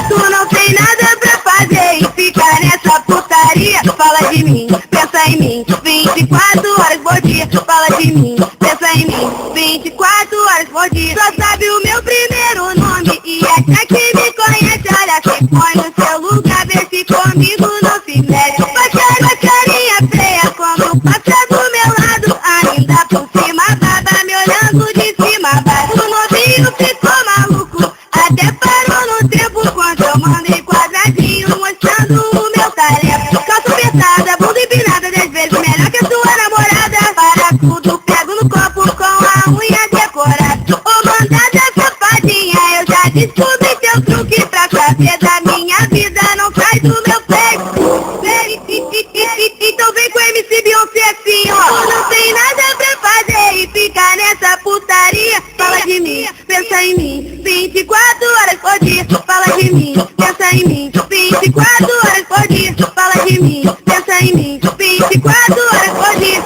Tu não tem nada pra fazer e fica nessa putaria. Fala de mim, pensa em mim, 24 horas por dia. Fala de mim, pensa em mim, 24 horas por dia. Só sabe o meu primeiro nome e essa que me conhece, olha, se põe no seu lugar, vê se comigo não se mete. Baixa carinha feia quando passa do meu lado, ainda por cima baba, me olhando de cima a baixo. O novinho ficou maluco, até parou no tempo quando eu mandei quadradinho mostrando o meu talento. Calça apertada, bunda empinada, 10 vezes melhor que a sua namorada. Para tudo, pego no copo com a unha decorada. Ô mandada safadinha, eu já descobri teu truque pra saber da minha vida, não sai do meu peito. Então vem com MC Beyoncé assim, ó. Não tem nada pra fazer e fica nessa putaria. Fala de mim, pensa em mim, 24 horas por dia. Fala de mim, pensa em mim, 24 horas por dia. Fala de mim, pensa em mim, 24 horas por dia.